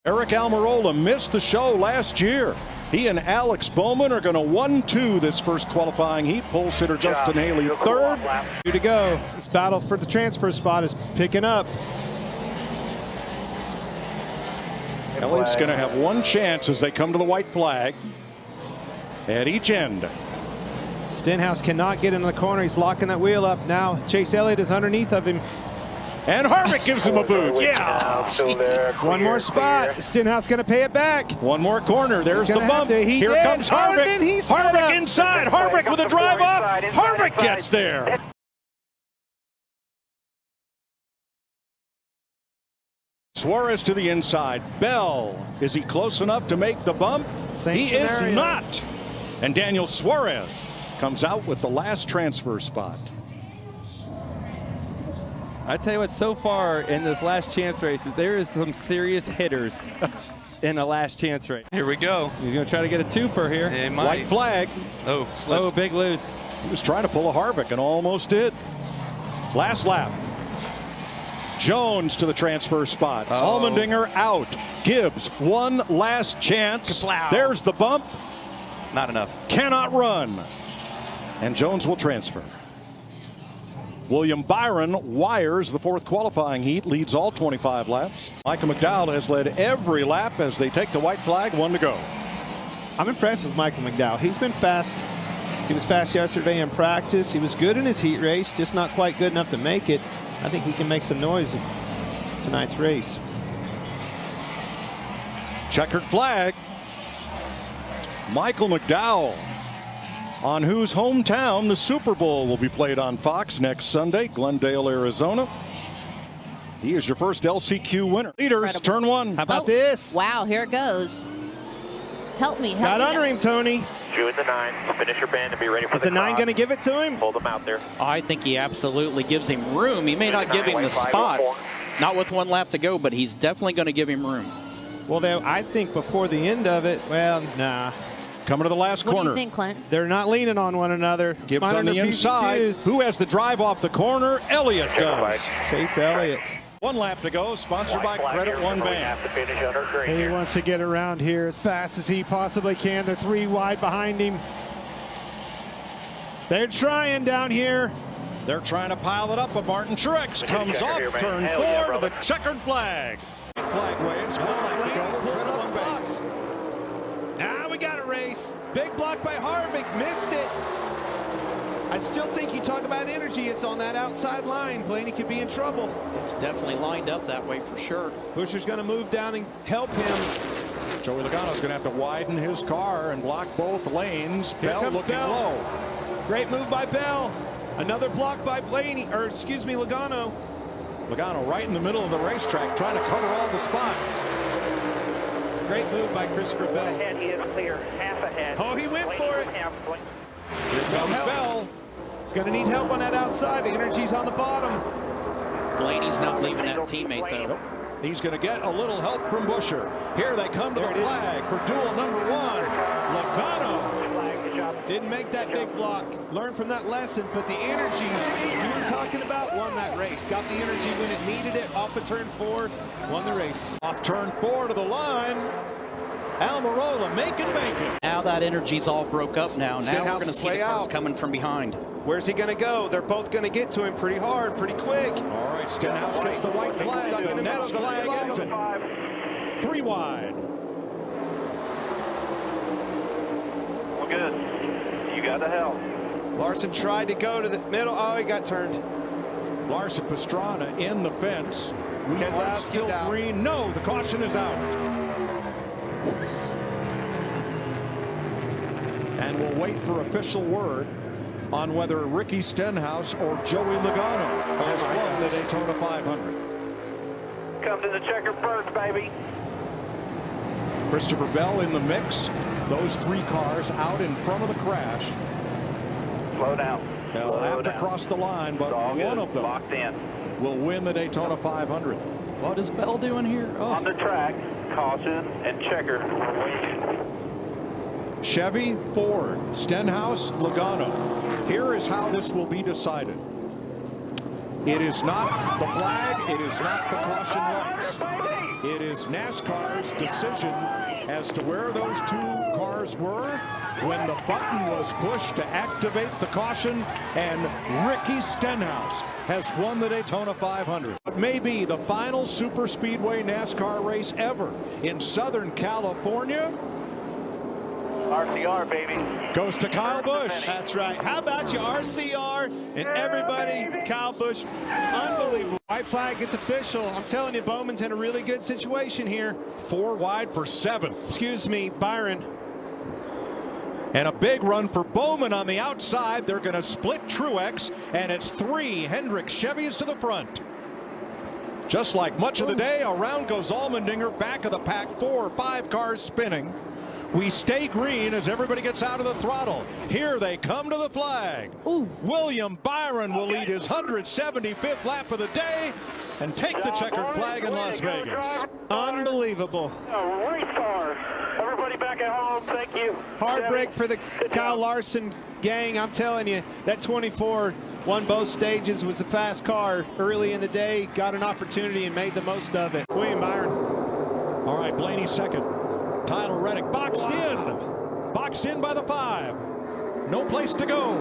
Eric Almirola missed the show last year. He and Alex Bowman are going to 1-2 this first qualifying heat. Pole sitter Justin Haley third. Two to go. This battle for the transfer spot is picking up. Elliott's going to have one chance as they come to the white flag at each end. Stenhouse cannot get into the corner. He's locking that wheel up. Now Chase Elliott is underneath of him. And Harvick gives him a boot. Yeah. One more spot. Stenhouse going to pay it back. One more corner. There's the bump. Here comes Harvick. Harvick inside. Harvick with a drive up. Harvick gets there. Suarez to the inside. Bell. Is he close enough to make the bump? He is not. And Daniel Suarez comes out with the last transfer spot. I tell you what, so far in this last chance races, there is some serious hitters in the last chance race. Here we go. He's going to try to get a twofer here. White flag. Oh, slipped. Oh, big loose. He was trying to pull a Harvick and almost did. Last lap. Jones to the transfer spot. Allmendinger out. Gibbs one last chance. Kaplow. There's the bump. Not enough. Cannot run. And Jones will transfer. William Byron wires the fourth qualifying heat, leads all 25 laps. Michael McDowell has led every lap as they take the white flag, 1 to go. I'm impressed with Michael McDowell. He's been fast. He was fast yesterday in practice. He was good in his heat race, just not quite good enough to make it. I think he can make some noise in tonight's race. Checkered flag. Michael McDowell, on whose hometown the Super Bowl will be played on Fox next Sunday, Glendale, Arizona. He is your first LCQ winner. Leaders, turn one. How about this? Wow, here it goes. Help me. Got under him, Tony. Doing the 9. Finish your band and be ready for Is the 9 going to give it to him? Hold them out there. I think he absolutely gives him room. He may not give him the spot. Not with 1 lap to go, but he's definitely going to give him room. Well, I think before the end of it, well, nah. Coming to the last corner. What do you think, Clint? They're not leaning on one another. Gibbs on the inside. Who has the drive off the corner? Elliott does. Chase Elliott. 1 lap to go, sponsored by Credit One Bank. He wants to get around here as fast as he possibly can. They're 3 wide behind him. They're trying down here. They're trying to pile it up, but Martin Truex comes off turn 4 to the checkered flag. Flag waves. 1 lap to go. Credit One Bank. Now we got a race. Big block by Harvick. Missed it. I still think you talk about energy. It's on that outside line. Blaney could be in trouble. It's definitely lined up that way for sure. Buscher's going to move down and help him. Joey Logano's going to have to widen his car and block both lanes. Bell looking low. Great move by Bell. Another block by Blaney, or excuse me, Logano. Logano right in the middle of the racetrack trying to cover all the spots. Great move by Christopher Bell. Ahead, he is clear. Half ahead. Oh, he went for it. Here comes Bell. He's going to need help on that outside. The energy's on the bottom. Blaney's not leaving that teammate, though. Nope. He's going to get a little help from Buscher. Here they come to the flag for duel number 1. Logano. Didn't make that big block. Learned from that lesson, but the energy you were talking about won that race. Got the energy when it needed it. Off of turn 4, won the race. Off turn 4 to the line. Almirola make it. Now that energy's all broke up now. Now we're going to see the cars coming from behind. Where's he going to go? They're both going to get to him pretty hard, pretty quick. All right, Stenhouse gets the white flag. The next flag ends it. 3 wide. Well, good. You got the help. Larson tried to go to the middle. Oh, he got turned. Larson Pastrana in the fence. We are Keselowski still down. green. No, the caution is out. And we'll wait for official word on whether Ricky Stenhouse or Joey Logano has won the Daytona 500. Come to the checker first, baby. Christopher Bell in the mix. Those 3 cars out in front of the crash. Slow down. They'll have to cross the line, but one of them locked in will win the Daytona 500. What is Bell doing here? Oh. On the track, caution and checker. Chevy, Ford, Stenhouse, Logano. Here is how this will be decided. It is not the flag. It is not the caution lights. It is NASCAR's decision as to where those two cars were when the button was pushed to activate the caution, and Ricky Stenhouse has won the Daytona 500. It may be the final Superspeedway NASCAR race ever in Southern California. RCR, baby. Goes to Kyle Busch. That's right. How about you, RCR and everybody? Kyle Busch, unbelievable. White flag, it's official. I'm telling you, Bowman's in a really good situation here. 4 wide for 7th. Excuse me, Byron. And a big run for Bowman on the outside. They're going to split Truex, and it's 3 Hendrick Chevys to the front. Just like much of the day, around goes Allmendinger, back of the pack, 4 or 5 cars spinning. We stay green as everybody gets out of the throttle. Here they come to the flag. Ooh. William Byron will lead his 175th lap of the day and take the checkered flag in Las Vegas. Unbelievable. Race car. Everybody back at home, thank you. Hard break for the Kyle Larson gang. I'm telling you, that 24 won both stages, was a fast car early in the day, got an opportunity and made the most of it. William Byron. All right, Blaney second. Tyler Reddick boxed in by the 5. No place to go.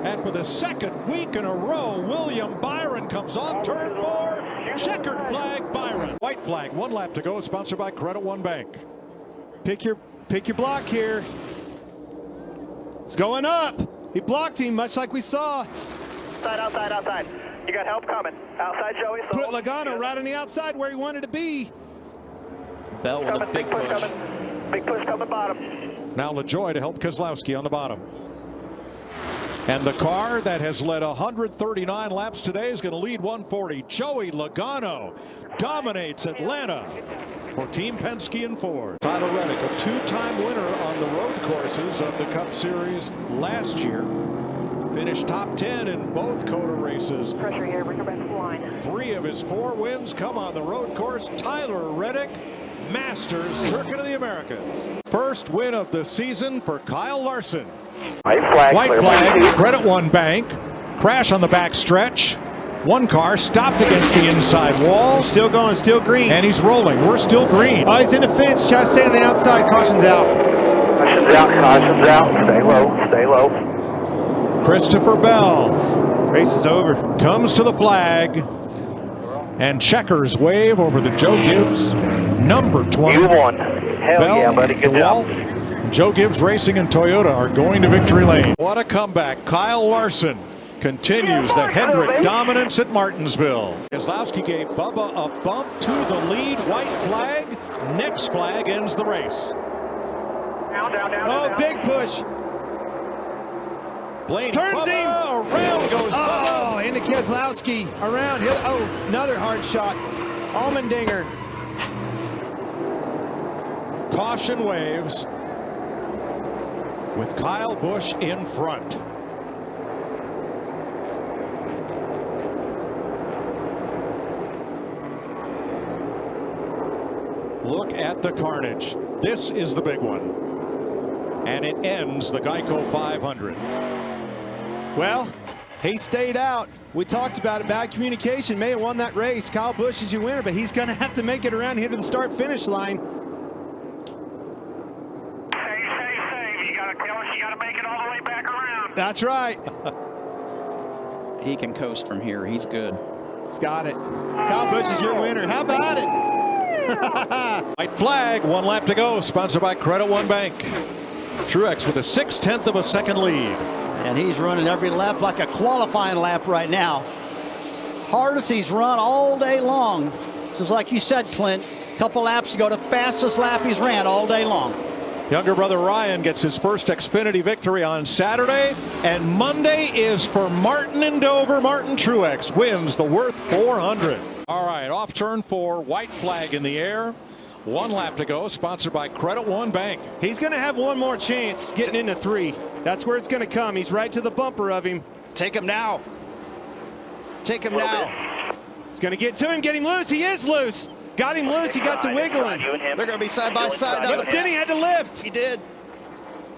And for the second week in a row, William Byron comes off turn 4. Checkered flag, Byron. White flag, 1 lap to go, sponsored by Credit One Bank. Pick your block here. It's going up. He blocked him, much like we saw. Outside. You got help coming. Outside, Joey. Put Logano right on the outside where he wanted to be. Bell with a big push. Big push coming bottom. Now LaJoie to help Keselowski on the bottom. And the car that has led 139 laps today is going to lead 140. Joey Logano dominates Atlanta for Team Penske and Ford. Tyler Reddick, a 2-time winner on the road courses of the Cup Series last year. Finished top 10 in both COTA races. Pressure here, bring her back to the line. 3 of his 4 wins come on the road course. Tyler Reddick, Masters Circuit of the Americas. First win of the season for Kyle Larson. White flag, Credit One Bank. Crash on the back stretch. 1 car stopped against the inside wall. Still going, still green. And he's rolling. We're still green. Oh, he's in the fence. Try to stay on the outside. Caution's out. Caution's out. Stay low. Christopher Bell Race is over. comes to the flag. And checkers wave over the Joe Gibbs number 20. You won. Hell Bell, yeah, buddy. Good job. Joe Gibbs Racing and Toyota are going to victory lane. What a comeback. Kyle Larson continues the Hendrick dominance at Martinsville. Keselowski gave Bubba a bump to the lead. White flag. Next flag ends the race. Down. Big push. Blaney Turns Bubba, him. around goes Oh, Bubba. into Keselowski. Around. Oh, another hard shot. Allmendinger. Caution waves with Kyle Busch in front. Look at the carnage. This is the big one. And it ends the Geico 500. Well, he stayed out. We talked about it. Bad communication. May have won that race. Kyle Busch is your winner, but he's going to have to make it around here to the start-finish line. Save. You gotta make it all the way back around. That's right. He can coast from here. He's good. He's got it. Kyle Busch is your winner. How about it? White flag, 1 lap to go, sponsored by Credit One Bank. Truex with a 6/10 of a second lead. And he's running every lap like a qualifying lap right now. Hardest he's run all day long. Just like you said, Clint, a couple laps ago, the fastest lap he's ran all day long. Younger brother Ryan gets his first Xfinity victory on Saturday, and Monday is for Martin in Dover. Martin Truex wins the Worth 400. All right, off turn 4, white flag in the air. 1 lap to go, sponsored by Credit One Bank. He's going to have one more chance getting into 3. That's where it's going to come. He's right to the bumper of him. Take him now. Take him now. He's going to get to him, get him loose. He is loose. Got him loose. He got to wiggling. They're going to be side by side. But then he had to lift. He did.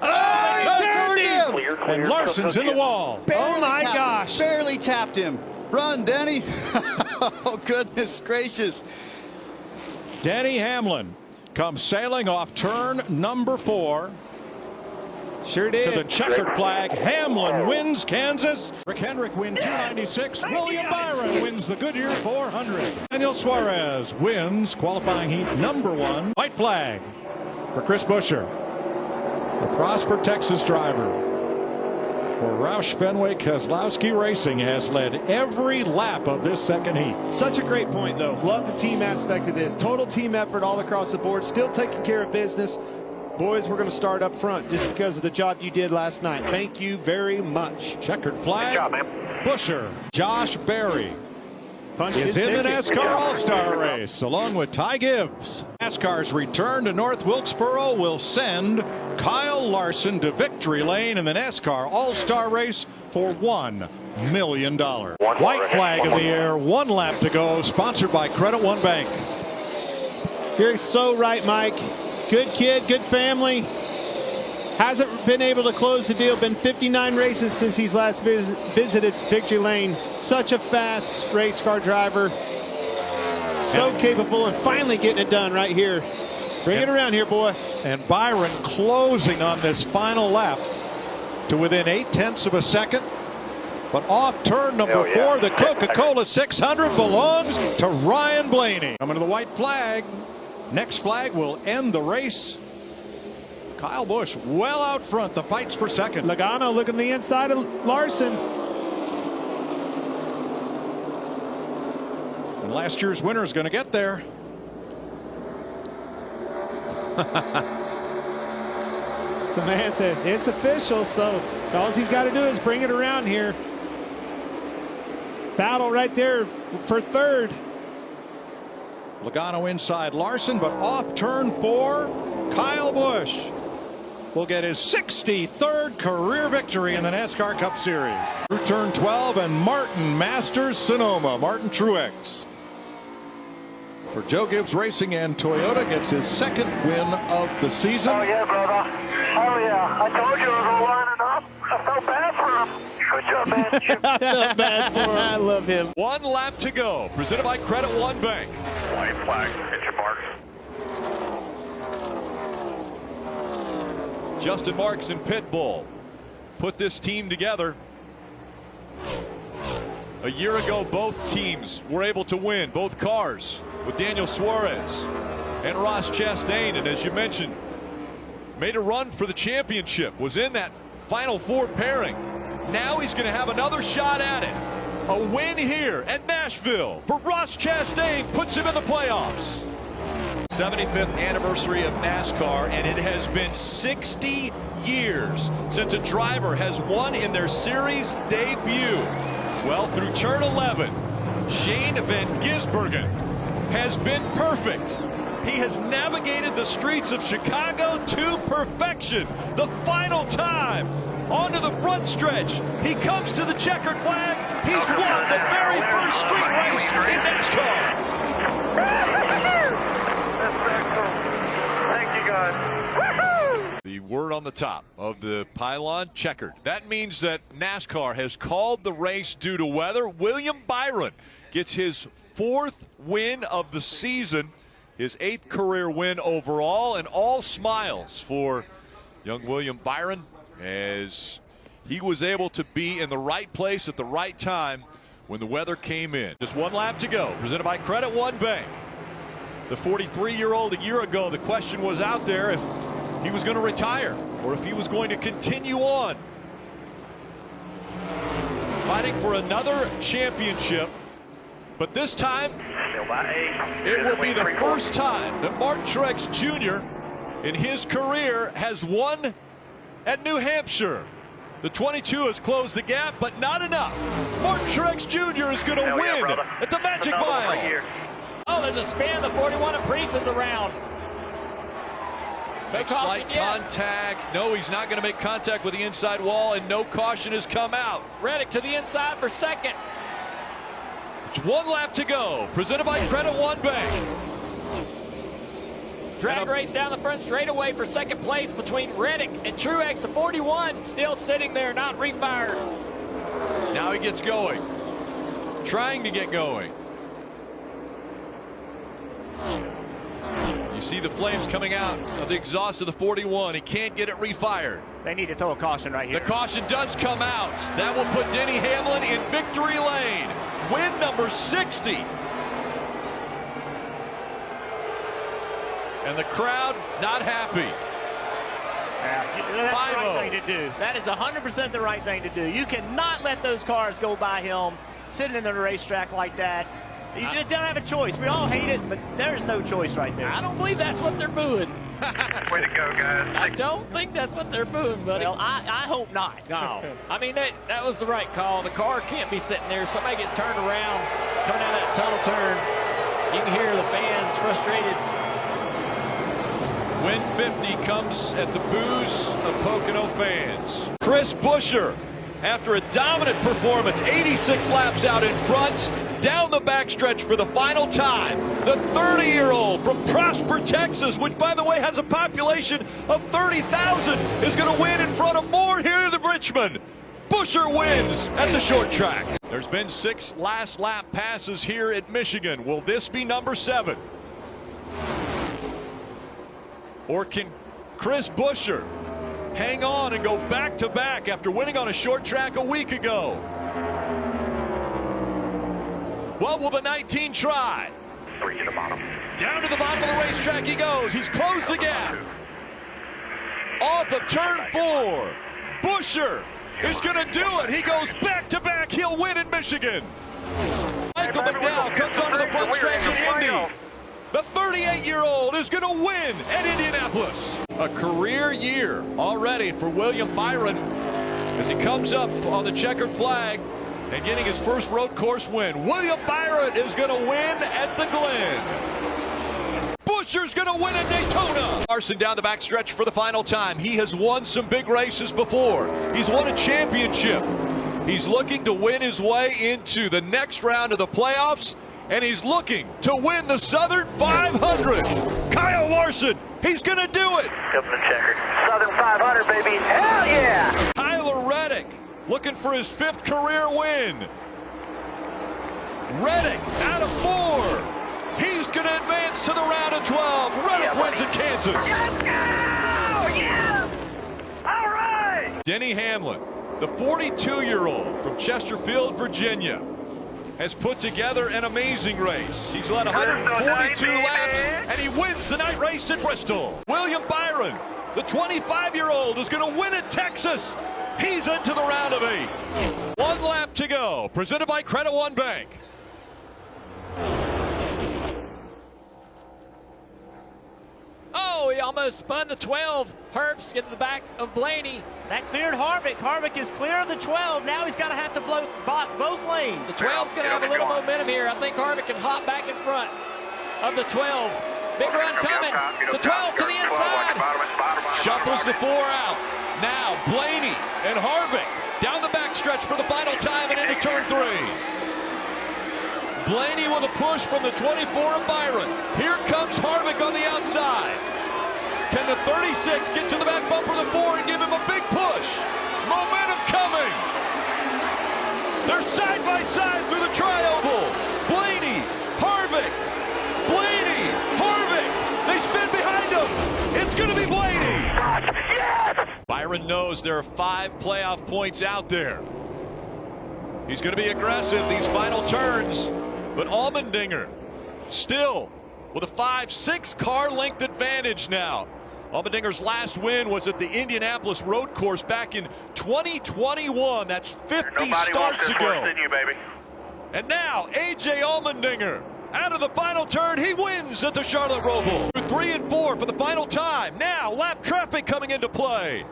Oh, he turned him. And Larson's in the wall. Oh, my gosh. Barely tapped him. Run, Denny. Oh, goodness gracious. Denny Hamlin comes sailing off turn number 4. Sure did. To the checkered flag. Hamlin wins Kansas. Rick Hendrick wins 296. William Byron wins the Goodyear 400. Daniel Suarez wins qualifying heat number 1. White flag for Chris Buescher, the Prosper, Texas driver. For Roush Fenway, Keselowski Racing has led every lap of this second heat. Such a great point, though. Love the team aspect of this. Total team effort all across the board. Still taking care of business. Boys, we're going to start up front just because of the job you did last night. Thank you very much. Checkered flag. Good job, man. Buescher. Josh Berry Punch is his in the ticket. NASCAR All-Star race along with Ty Gibbs. NASCAR's return to North Wilkesboro will send Kyle Larson to victory lane in the NASCAR All-Star race for $1 million. White flag in the air, 1 lap to go, sponsored by Credit One Bank. You're so right, Mike. Good kid, good family. Hasn't been able to close the deal. Been 59 races since he's last visited victory lane. Such a fast race car driver. So capable and finally getting it done right here. Bring it around here, boy. And Byron closing on this final lap to within 0.8 of a second. But off turn number 4, the Coca-Cola 600 belongs to Ryan Blaney. Coming to the white flag. Next flag will end the race. Kyle Busch well out front. The fight's for second. Logano looking to the inside of Larson. And last year's winner is going to get there. Samantha, it's official, so all he's got to do is bring it around here. Battle right there for third. Logano inside Larson, but off turn 4, Kyle Busch will get his 63rd career victory in the NASCAR Cup Series. Through turn 12, and Martin masters Sonoma. Martin Truex for Joe Gibbs Racing and Toyota gets his 2nd win of the season. Oh, yeah, brother. Oh, yeah. I told you it was all lining up. I felt bad for him. Good job, man. I felt bad for him. I love him. 1 lap to go. Presented by Credit One Bank. White flag. Hit your marks. Justin Marks and Pitbull put this team together. A year ago, both teams were able to win, both cars, with Daniel Suarez and Ross Chastain. And as you mentioned, made a run for the championship, was in that Final 4 pairing. Now he's going to have another shot at it. A win here at Nashville for Ross Chastain puts him in the playoffs. 75th anniversary of NASCAR, and it has been 60 years since a driver has won in their series debut. Well, through turn 11, Shane Van Gisbergen has been perfect. He has navigated the streets of Chicago to perfection. The final time, onto the front stretch, he comes to the checkered flag. He's won the very first street race in NASCAR. Thank you, guys. The word on the top of the pylon, checkered. That means that NASCAR has called the race due to weather. William Byron gets his 4th win of the season, his 8th career win overall, and all smiles for young William Byron as he was able to be in the right place at the right time when the weather came in. Just 1 lap to go, presented by Credit One Bank. The 43-year-old, a year ago, the question was out there if he was going to retire or if he was going to continue on. Fighting for another championship, but this time it will be the first time that Martin Truex Jr. in his career has won at New Hampshire. The 22 has closed the gap, but not enough. Martin Truex Jr. is going to win at the Magic Mile. Oh, there's a spin. The 41 of Priest is around. Makes slight contact. No, he's not going to make contact with the inside wall, and no caution has come out. Reddick to the inside for second. It's 1 lap to go. Presented by Credit One Bank. Drag race down the front straightaway for second place between Reddick and Truex. The 41 still sitting there, not refired. Now he gets going. Trying to get going. see the flames coming out of the exhaust of the 41. He can't get it refired. They need to throw a caution right here. The caution does come out. That will put Denny Hamlin in victory lane. Win number 60. And the crowd not happy. That's the right thing to do. That is 100% the right thing to do. You cannot let those cars go by him sitting in the racetrack like that. You just don't have a choice. We all hate it, but there's no choice right there. I don't believe that's what they're booing. Way to go, guys. I don't think that's what they're booing, buddy. Well, I hope not. No. I mean, that was the right call. The car can't be sitting there. Somebody gets turned around, coming out of that tunnel turn. You can hear the fans frustrated. Win 50 comes at the boos of Pocono fans. Chris Buescher, after a dominant performance, 86 laps out in front, down the backstretch for the final time. The 30-year-old from Prosper, Texas, which, by the way, has a population of 30,000, is going to win in front of more here in Richmond. Buescher wins at the short track. There's been 6 last lap passes here at Michigan. Will this be number 7? Or can Chris Buescher hang on and go back-to-back after winning on a short track a week ago? What will the 19 try? 3 to the bottom. Down to the bottom of the racetrack he goes. He's closed the gap. Off of turn 4. Buescher is going to do it. He goes back-to-back. He'll win in Michigan. Michael McDowell comes onto the front stretch in Indy. The 38-year-old is going to win at Indianapolis. A career year already for William Byron as he comes up on the checkered flag and getting his first road course win. William Byron is going to win at the Glen. Buescher's going to win at Daytona. Larson down the backstretch for the final time. He has won some big races before. He's won a championship. He's looking to win his way into the next round of the playoffs. And he's looking to win the Southern 500. Kyle Larson, he's going to do it. Open the checker. Southern 500, baby. Hell yeah! Tyler Reddick looking for his 5th career win. Reddick out of 4. He's going to advance to the round of 12. Reddick wins in Kansas. Let's go! Yeah! All right! Denny Hamlin, the 42-year-old from Chesterfield, Virginia, has put together an amazing race. He's led 142 laps, and he wins the night race at Bristol. William Byron, the 25-year-old, is going to win at Texas. He's into the round of 8. 1 lap to go, presented by Credit One Bank. Oh, he almost spun the 12. Herbst into the back of Blaney. That cleared Harvick. Harvick is clear of the 12. Now he's got to have to blow both lanes. The 12's going to have a little momentum here. I think Harvick can hop back in front of the 12. Big run coming. The 12 to the inside. Shuffles the 4 out. Now Blaney and Harvick down the backstretch for the final time and into turn 3. Blaney with a push from the 24 of Byron. Here comes Harvick on the outside. Can the 36 get to the back bumper of the 4 and give him a big push? Momentum coming. They're side by side through the tri-oval. Blaney, Harvick, Blaney, Harvick. They spin behind him. It's going to be Blaney. Yes! Byron knows there are 5 playoff points out there. He's going to be aggressive these final turns. But Allmendinger still with a 5-6 car length advantage now. Allmendinger's last win was at the Indianapolis road course back in 2021. That's 50 starts ago. You, baby. And now A.J. Allmendinger out of the final turn. He wins at the Charlotte Roval. 3 and 4 for the final time. Now lap traffic coming into play.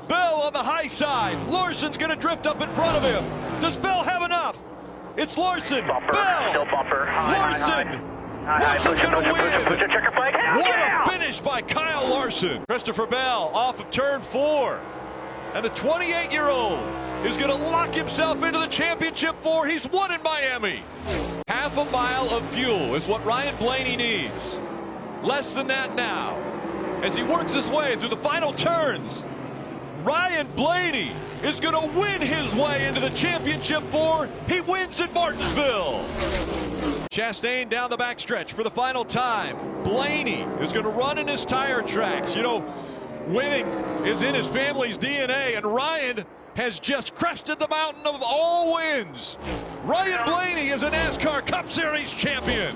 Bell on the high side. Larson's going to drift up in front of him. Does Bell have enough? It's Larson. Bumper. Bell. Still bumper. Larson. Larson's going to win. Put your checker flag. What a finish by Kyle Larson. Christopher Bell off of turn 4. And the 28-year-old is going to lock himself into the championship 4. He's won in Miami. Half a mile of fuel is what Ryan Blaney needs. Less than that now. As he works his way through the final turns, Ryan Blaney is going to win his way into the championship 4. He wins at Martinsville. Chastain down the backstretch for the final time. Blaney is going to run in his tire tracks. You know, winning is in his family's DNA, and Ryan has just crested the mountain of all wins. Ryan Blaney is a NASCAR Cup Series champion.